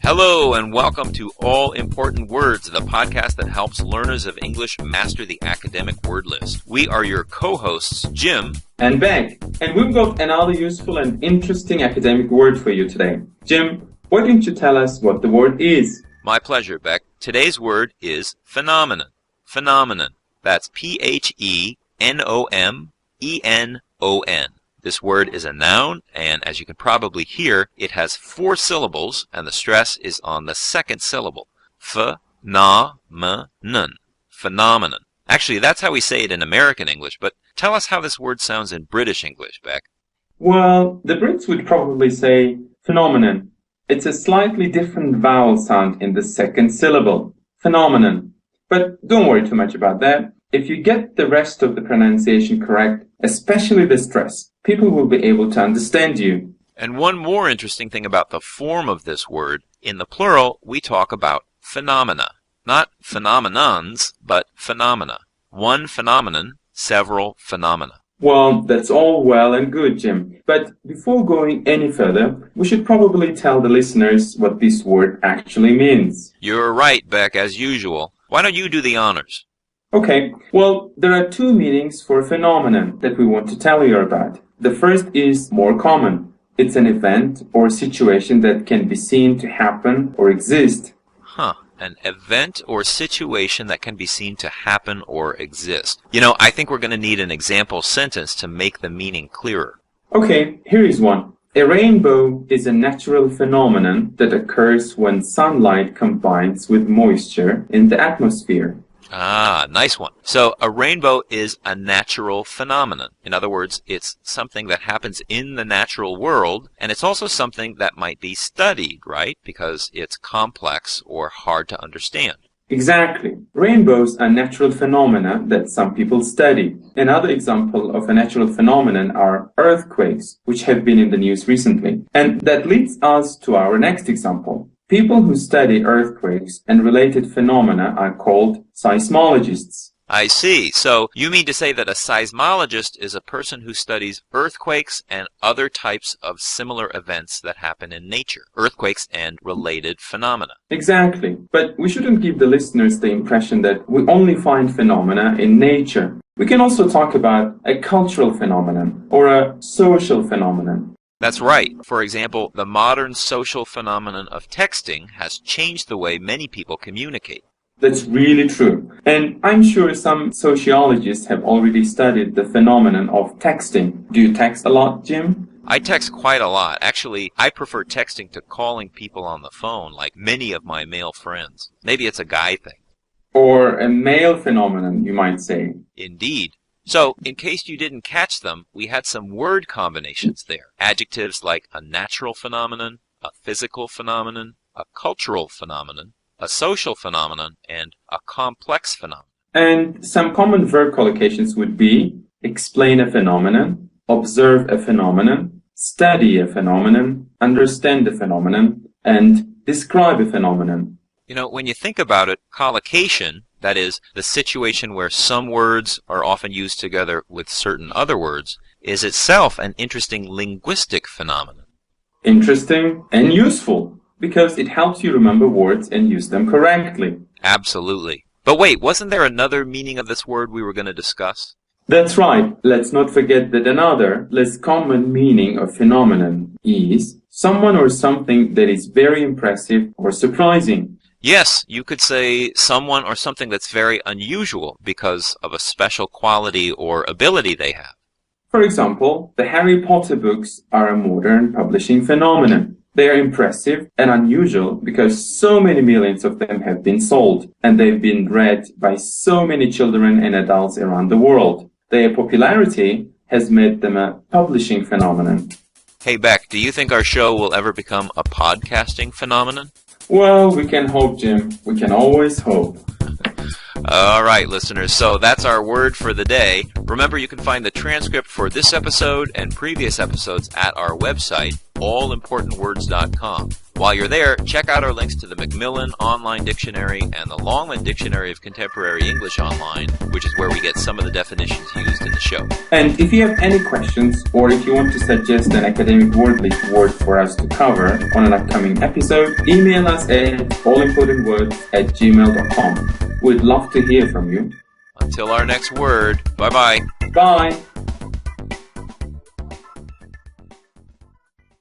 Hello and welcome to All Important Words, the podcast that helps learners of English master the academic word list. We are your co-hosts, Jim and Bek, and we've got another useful and interesting academic word for you today. Jim, why don't you tell us what the word is? My pleasure, Bek. Today's word is phenomenon. Phenomenon. That's P-H-E-N-O-M-E-N-O-N. This word is a noun, and as you can probably hear, it has 4 syllables, and the stress is on the second syllable. Ph-na-m-n. Phenomenon. Actually, that's how we say it in American English, but tell us how this word sounds in British English, Bek. Well, the Brits would probably say phenomenon. It's a slightly different vowel sound in the second syllable. Phenomenon. But don't worry too much about that. If you get the rest of the pronunciation correct, especially the stress, people will be able to understand you. And one more interesting thing about the form of this word, in the plural, we talk about phenomena. Not phenomenons, but phenomena. One phenomenon, several phenomena. Well, that's all well and good, Jim. But before going any further, we should probably tell the listeners what this word actually means. You're right, Bek, as usual. Why don't you do the honors? Okay, well, there are 2 meanings for phenomenon that we want to tell you about. The first is more common. It's an event or situation that can be seen to happen or exist. An event or situation that can be seen to happen or exist. You know, I think we're going to need an example sentence to make the meaning clearer. Okay, here is one. A rainbow is a natural phenomenon that occurs when sunlight combines with moisture in the atmosphere. Ah, nice one. So a rainbow is a natural phenomenon. In other words, it's something that happens in the natural world, and it's also something that might be studied, right? Because it's complex or hard to understand. Exactly. Rainbows are natural phenomena that some people study. Another example of a natural phenomenon are earthquakes, which have been in the news recently. And that leads us to our next example. People who study earthquakes and related phenomena are called seismologists. I see. So you mean to say that a seismologist is a person who studies earthquakes and other types of similar events that happen in nature, earthquakes and related phenomena. Exactly. But we shouldn't give the listeners the impression that we only find phenomena in nature. We can also talk about a cultural phenomenon or a social phenomenon. That's right. For example, the modern social phenomenon of texting has changed the way many people communicate. That's really true. And I'm sure some sociologists have already studied the phenomenon of texting. Do you text a lot, Jim? I text quite a lot. Actually, I prefer texting to calling people on the phone, like many of my male friends. Maybe it's a guy thing. Or a male phenomenon, you might say. Indeed. So, in case you didn't catch them, we had some word combinations there. Adjectives like a natural phenomenon, a physical phenomenon, a cultural phenomenon, a social phenomenon, and a complex phenomenon. And some common verb collocations would be explain a phenomenon, observe a phenomenon, study a phenomenon, understand a phenomenon, and describe a phenomenon. You know, when you think about it, collocation, that is, the situation where some words are often used together with certain other words, is itself an interesting linguistic phenomenon. Interesting and useful, because it helps you remember words and use them correctly. Absolutely. But wait, wasn't there another meaning of this word we were going to discuss? That's right. Let's not forget that another, less common meaning of phenomenon is someone or something that is very impressive or surprising. Yes, you could say someone or something that's very unusual because of a special quality or ability they have. For example, the Harry Potter books are a modern publishing phenomenon. They are impressive and unusual because so many millions of them have been sold, and they've been read by so many children and adults around the world. Their popularity has made them a publishing phenomenon. Hey, Bek, do you think our show will ever become a podcasting phenomenon? Well, we can hope, Jim. We can always hope. All right, listeners, so that's our word for the day. Remember, you can find the transcript for this episode and previous episodes at our website, allimportantwords.com. While you're there, check out our links to the Macmillan Online Dictionary and the Longman Dictionary of Contemporary English Online, which is where we get some of the definitions used in the show. And if you have any questions, or if you want to suggest an academic word list word for us to cover on an upcoming episode, email us at allincludedwords@gmail.com. We'd love to hear from you. Until our next word, bye-bye. Bye!